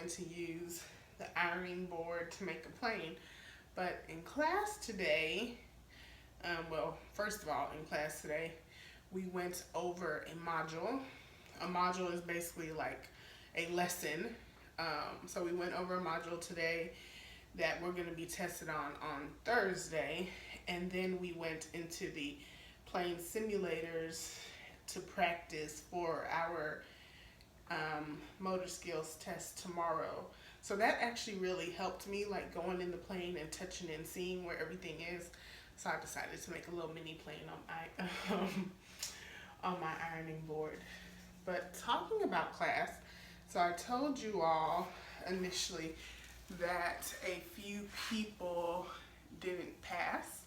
going to use the ironing board to make a plane. But in class today, well, first of all, in class today, we went over a module. A module is basically like a lesson. So we went over a module today that we're going to be tested on Thursday. And then we went into the plane simulators to practice for our motor skills test tomorrow. So that actually really helped me, like going in the plane and touching and seeing where everything is. So I decided to make a little mini plane on my ironing board. But talking about class, so I told you all initially that a few people didn't pass,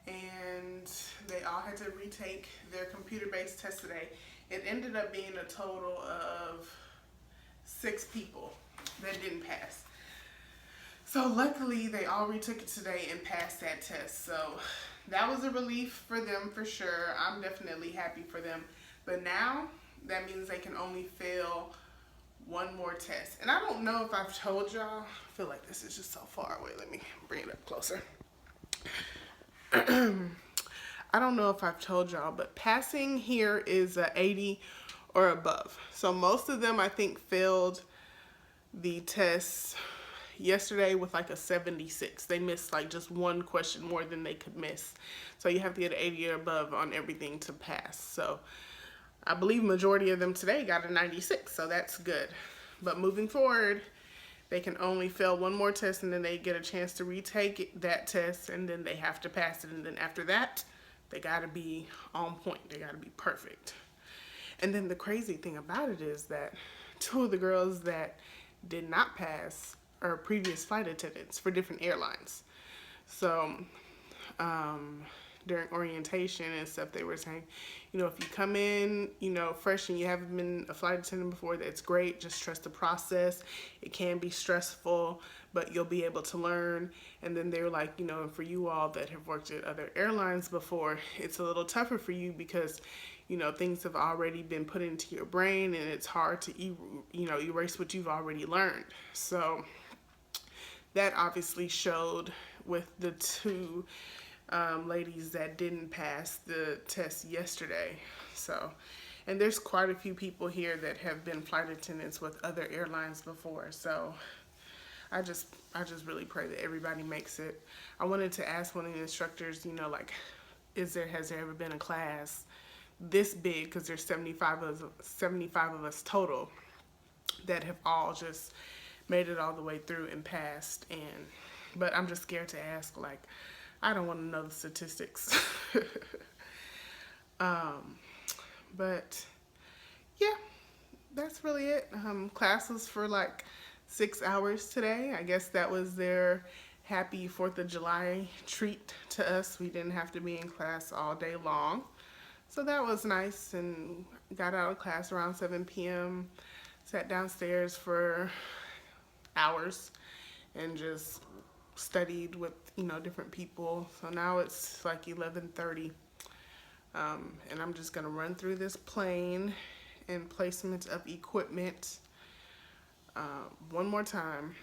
and they all had to retake their computer-based test today. It ended up being a total of 6 people that didn't pass. So luckily they all retook it today and passed that test. So that was a relief for them for sure. I'm definitely happy for them. But now that means they can only fail one more test. And I don't know if I've told y'all, I feel like this is just so far away. Let me bring it up closer. I don't know if I've told y'all, but passing here is a 80 or above. So most of them, I think, failed the test yesterday with like a 76. They missed like just one question more than they could miss. So you have to get an 80 or above on everything to pass. So I believe majority of them today got a 96, so that's good. But moving forward, they can only fail one more test, and then they get a chance to retake that test, and then they have to pass it. And then after that, they gotta be on point. They gotta be perfect. And then the crazy thing about it is that 2 of the girls that did not pass are previous flight attendants for different airlines. So during orientation and stuff, they were saying, you know, if you come in, you know, fresh and you haven't been a flight attendant before, that's great. Just trust the process. It can be stressful, but you'll be able to learn. And then they were like, you know, for you all that have worked at other airlines before, it's a little tougher for you because, you know, things have already been put into your brain, and it's hard to, erase what you've already learned. So that obviously showed with the 2 ladies that didn't pass the test yesterday. So, and there's quite a few people here that have been flight attendants with other airlines before. So I just really pray that everybody makes it. I wanted to ask one of the instructors, you know, like, has there ever been a class this big, because there's 75 of us total, that have all just made it all the way through and passed. But I'm just scared to ask, like, I don't want to know the statistics. But yeah, that's really it. Class was for like 6 hours today. I guess that was their happy 4th of July treat to us. We didn't have to be in class all day long. So that was nice, and got out of class around 7 p.m. Sat downstairs for hours and just studied with, you know, different people. So now it's like 11:30, and I'm just gonna run through this plane and placement of equipment one more time,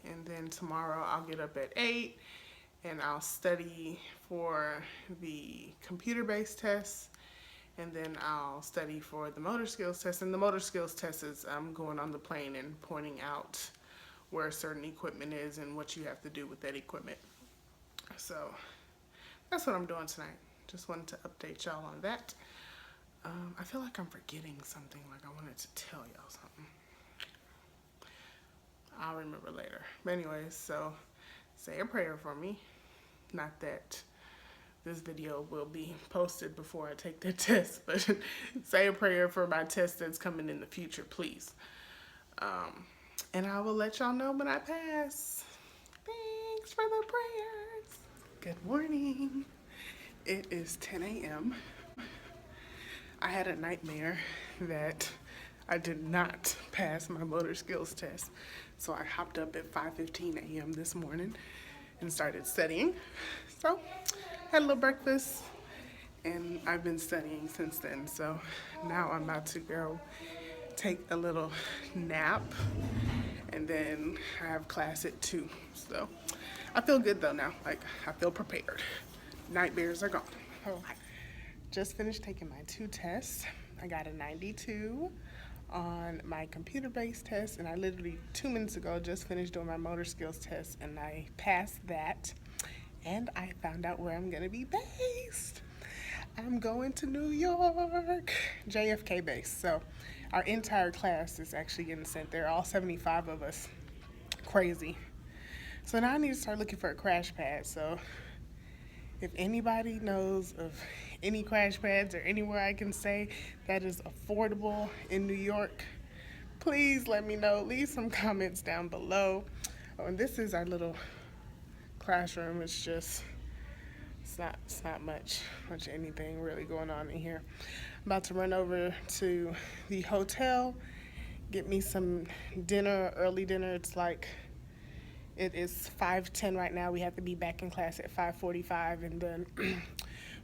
and then tomorrow I'll get up at 8 and I'll study for the computer-based tests, and then I'll study for the motor skills test. And the motor skills test is going on the plane and pointing out where certain equipment is and what you have to do with that equipment. So that's what I'm doing tonight. Just wanted to update y'all on that. I feel like I'm forgetting something, like I wanted to tell y'all something. I'll remember later. But anyways, so say a prayer for me. Not that this video will be posted before I take the test, but say a prayer for my test that's coming in the future, please. And I will let y'all know when I pass. Thanks for the prayers. Good morning. It is 10 a.m. I had a nightmare that I did not pass my motor skills test. So I hopped up at 5:15 a.m. this morning and started studying. So had a little breakfast, and I've been studying since then. So now I'm about to go take a little nap and then I have class at 2. So I feel good though now. Like, I feel prepared. Nightmares are gone. Oh, just finished taking my 2 tests. I got a 92 on my computer-based test, and I literally 2 minutes ago just finished doing my motor skills test, and I passed that. And I found out where I'm gonna be based. I'm going to New York, JFK base. So our entire class is actually getting sent there, all 75 of us. Crazy. So now I need to start looking for a crash pad. So if anybody knows of any crash pads or anywhere I can stay that is affordable in New York, please let me know. Leave some comments down below. Oh, and this is our little classroom. It's not much anything really going on in here. I'm about to run over to the hotel, get me some dinner, early dinner. It is 5:10 right now. We have to be back in class at 5:45, and then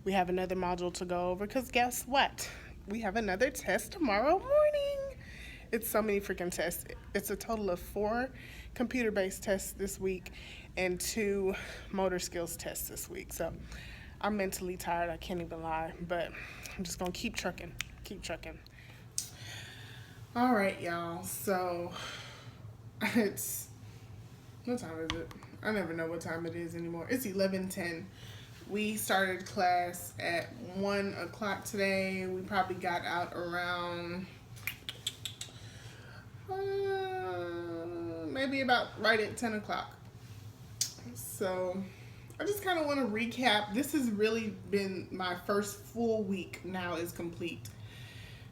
we have another module to go over, because guess what? We have another test tomorrow morning. It's so many freaking tests. It's a total of 4 computer-based tests this week and 2 motor skills tests this week. So I'm mentally tired, I can't even lie, but I'm just gonna keep trucking. All right, y'all, so what time is it? I never know what time it is anymore. It's 11:10. We started class at 1 o'clock today. We probably got out around maybe about right at 10 o'clock. So I just kind of want to recap. This has really been my first full week now is complete,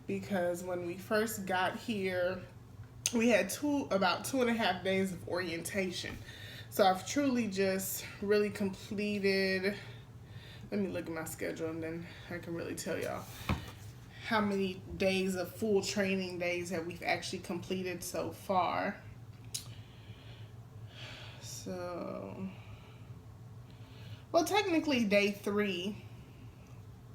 because when we first got here, we had about 2.5 days of orientation. So I've truly just really completed. Let me look at my schedule, and then I can really tell y'all how many days of full training days that we've actually completed so far. So, well, technically day 3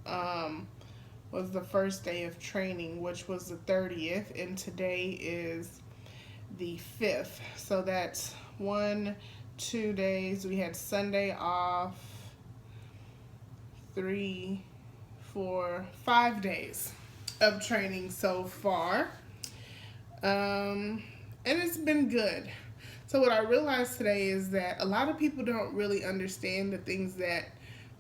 was the first day of training, which was the 30th, and today is the 5th. So that's 1, 2 days. We had Sunday off. 3, 4, 5 days of training so far. And it's been good. So what I realized today is that a lot of people don't really understand the things that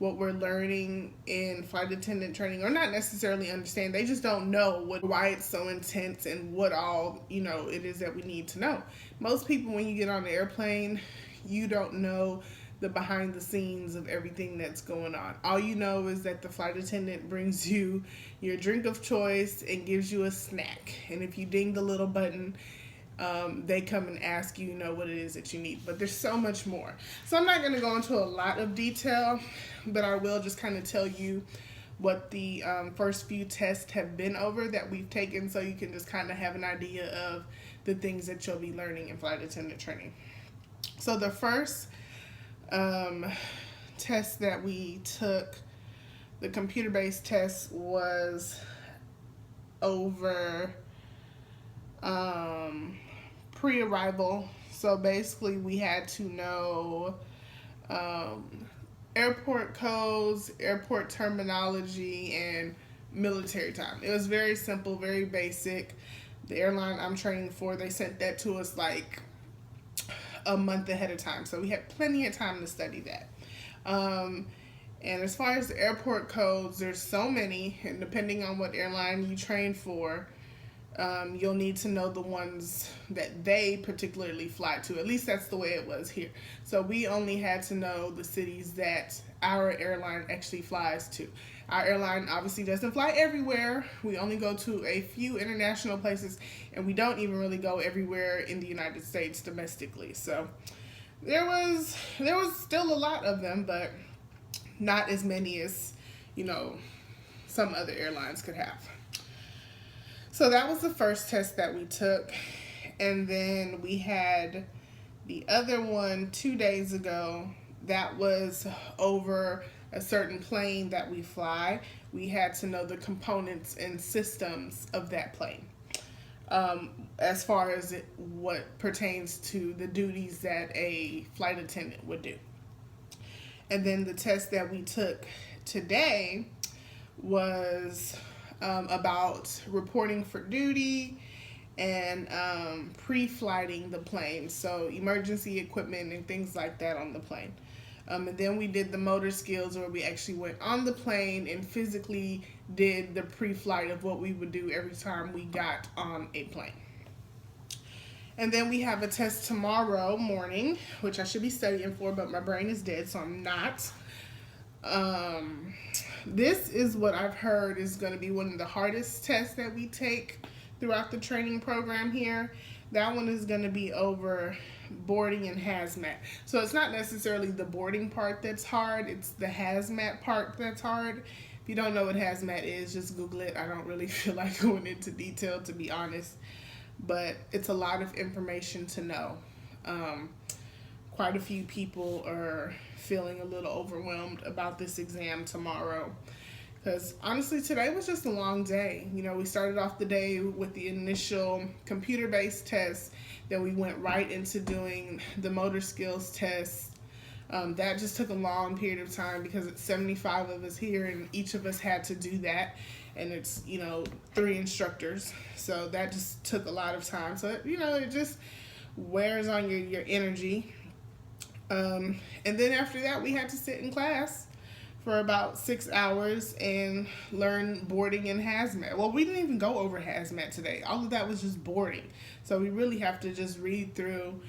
what we're learning in flight attendant training, or not necessarily understand. They just don't know why it's so intense and what all, it is that we need to know. Most people, when you get on the airplane, you don't know the behind the scenes of everything that's going on. All you know is that the flight attendant brings you your drink of choice and gives you a snack. And if you ding the little button, they come and ask you, what it is that you need. But there's so much more. So I'm not going to go into a lot of detail, but I will just kind of tell you what the first few tests have been over that we've taken, so you can just kind of have an idea of the things that you'll be learning in flight attendant training. So the first test that we took, the computer-based test, was over pre-arrival. So basically we had to know airport codes, airport terminology, and military time. It was very simple, very basic. The airline I'm training for, they sent that to us like a month ahead of time, so we had plenty of time to study that. And as far as the airport codes, there's so many, and depending on what airline you train for, you'll need to know the ones that they particularly fly to. At least that's the way it was here. So we only had to know the cities that our airline actually flies to. Our airline obviously doesn't fly everywhere. We only go to a few international places, and we don't even really go everywhere in the United States domestically. So there was still a lot of them, but not as many as, some other airlines could have. So that was the first test that we took. And then we had the other one 2 days ago. That was over a certain plane that we fly. We had to know the components and systems of that plane. as far as what pertains to the duties that a flight attendant would do. And then the test that we took today was about reporting for duty and pre-flighting the plane, so emergency equipment and things like that on the plane. And then we did the motor skills, where we actually went on the plane and physically did the pre-flight of what we would do every time we got on a plane. And then we have a test tomorrow morning, which I should be studying for, but my brain is dead, so I'm not. This is what I've heard is going to be one of the hardest tests that we take throughout the training program here. That one is going to be over boarding and hazmat. So it's not necessarily the boarding part that's hard, it's the hazmat part that's hard. If you don't know what hazmat is, just Google it. I don't really feel like going into detail, to be honest, but it's a lot of information to know. Quite a few people are feeling a little overwhelmed about this exam tomorrow, because honestly today was just a long day. You know, we started off the day with the initial computer-based test, then we went right into doing the motor skills test. That just took a long period of time because it's 75 of us here and each of us had to do that, and it's, you know, 3 instructors, so that just took a lot of time. So, you know, it just wears on your energy. And then after that, we had to sit in class for about 6 hours and learn boarding and hazmat. Well, we didn't even go over hazmat today. All of that was just boarding. So we really have to just read through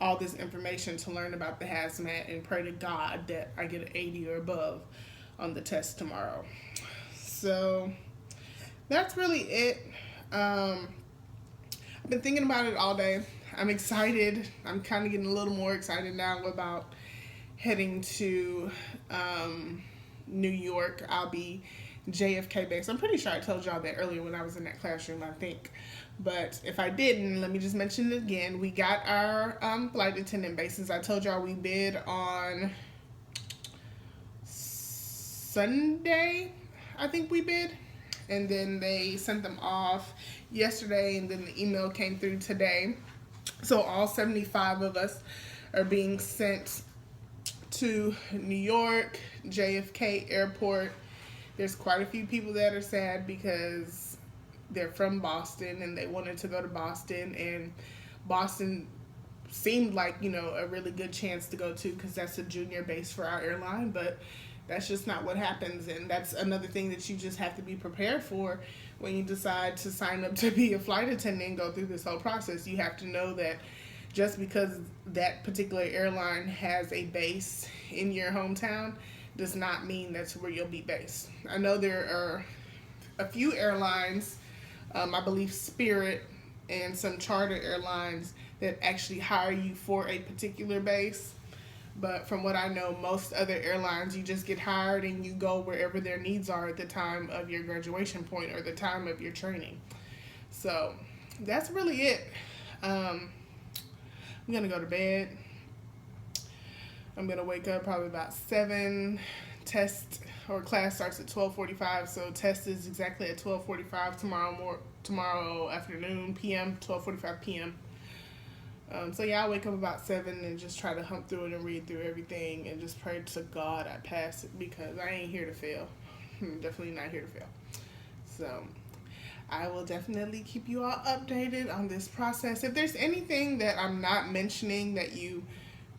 all this information to learn about the hazmat and pray to God that I get an 80 or above on the test tomorrow. So that's really it. I've been thinking about it all day. I'm excited. I'm kind of getting a little more excited now about heading to New York. I'll be JFK based. I'm pretty sure I told y'all that earlier when I was in that classroom, I think. But if I didn't, let me just mention it again. We got our flight attendant bases. I told y'all we bid on Sunday, I think we bid. And then they sent them off yesterday, and then the email came through today. So all 75 of us are being sent to New York, JFK Airport. There's quite a few people that are sad because they're from Boston and they wanted to go to Boston, and Boston seemed like, you know, a really good chance to go to because that's a junior base for our airline, but that's just not what happens. And that's another thing that you just have to be prepared for when you decide to sign up to be a flight attendant and go through this whole process. You have to know that just because that particular airline has a base in your hometown does not mean that's where you'll be based. I know there are a few airlines, I believe Spirit and some charter airlines, that actually hire you for a particular base. But from what I know, most other airlines, you just get hired and you go wherever their needs are at the time of your graduation point or the time of your training. So that's really it. I'm going to go to bed. I'm going to wake up probably about 7. Test or class starts at 12:45, so test is exactly at 12:45 tomorrow afternoon, p.m., 12:45 p.m. So yeah, I'll wake up about 7 and just try to hump through it and read through everything and just pray to God I pass it, because I ain't here to fail. I'm definitely not here to fail. So I will definitely keep you all updated on this process. If there's anything that I'm not mentioning that you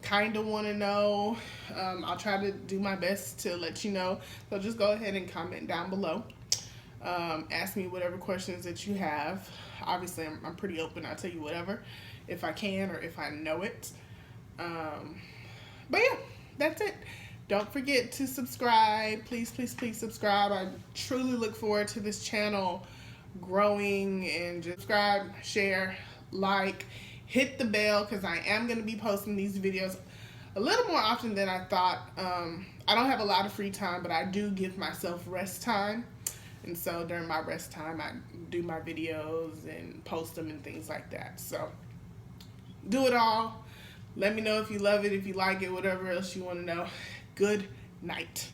kind of want to know, I'll try to do my best to let you know. So just go ahead and comment down below. Ask me whatever questions that you have. Obviously, I'm pretty open. I'll tell you whatever if I can or if I know it. But yeah, that's it. Don't forget to subscribe. Please, please, please subscribe. I truly look forward to this channel growing, and just subscribe, share, like, hit the bell, because I am going to be posting these videos a little more often than I thought. I don't have a lot of free time, but I do give myself rest time. And so during my rest time, I do my videos and post them and things like that. So do it all. Let me know if you love it, if you like it, whatever else you want to know. Good night.